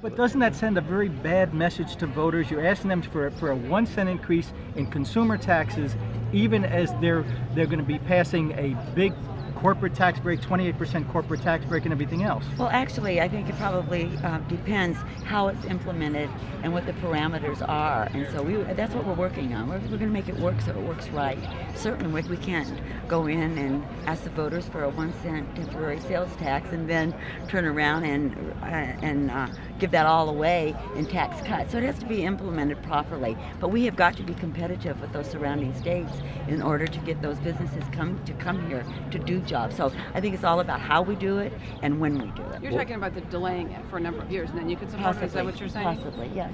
But doesn't that send a very bad message to voters? You're asking them for a 1 cent increase in consumer taxes, even as they're going to be passing a big corporate tax break, 28% corporate tax break, and everything else. Well, actually, I think it probably depends how it's implemented and what the parameters are. And so that's what we're working on. We're going to make it work so it works right. Certainly, we can't go in and ask the voters for a 1 cent temporary sales tax and then turn around and give that all away in tax cuts. So it has to be implemented properly. But we have got to be competitive with those surrounding states in order to get those businesses to come here to do jobs. So I think it's all about how we do it and when we do it. You're talking about delaying it for a number of years, and then you could support it. Is that what you're saying? Possibly, yes.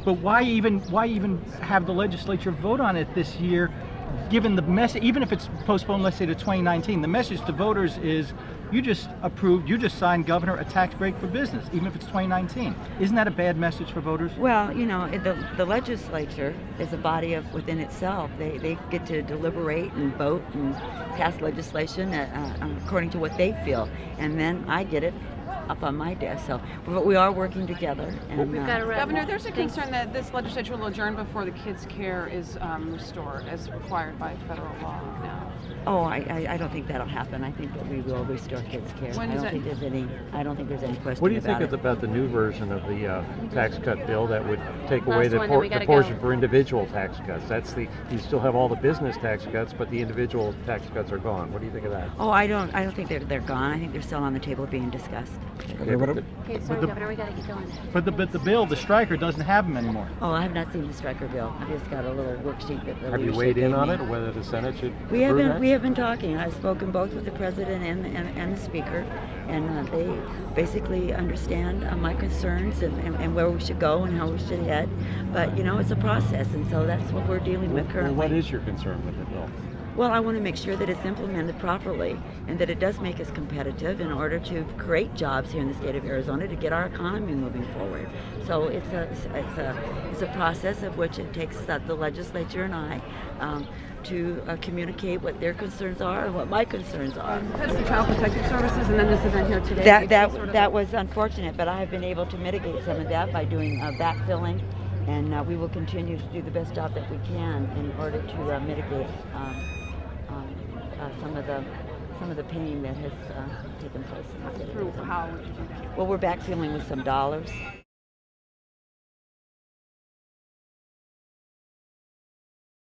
But why even have the legislature vote on it this year, given the message? Even if it's postponed, let's say to 2019, the message to voters is you just signed, Governor, a tax break for business, even if it's 2019. Isn't that a bad message for voters? Well, you know, the legislature is a body within itself. They get to deliberate and vote and pass legislation according to what they feel, and then I get it up on my desk. So we are working together. And, Governor, there's a concern that this legislature will adjourn before the kids' care is restored as required by federal law now. Oh, I don't think that'll happen. I think that we will restore kids' care. I don't think there's any question. What do you think about about the new version of the tax cut bill that would take away the portion for individual tax cuts? You still have all the business tax cuts, but the individual tax cuts are gone. What do you think of that? Oh, I don't think they're gone. I think they're still on the table being discussed. Okay, sorry, Governor, we gotta keep going. But the bill, the striker, doesn't have them anymore. Oh, I have not seen the striker bill. I just got a little worksheet that the Have you leadership weighed in gave on me. it, or whether the Senate should We approve that? have been talking. I've spoken both with the president and the speaker, and they basically understand my concerns and where we should go and how we should head. But you know, it's a process, and so that's what we're dealing with currently. Well, what is your concern with the bill? Well, I want to make sure that it's implemented properly and that it does make us competitive in order to create jobs here in the state of Arizona to get our economy moving forward. So it's a process of which it takes the legislature and I to communicate what their concerns are and what my concerns are. Because the Child Protective Services, and then this event here today. That was unfortunate, but I have been able to mitigate some of that by doing backfilling, and we will continue to do the best job that we can in order to mitigate some of the pain that has taken place in the state. How would you do that? Well, we're backfilling with some dollars.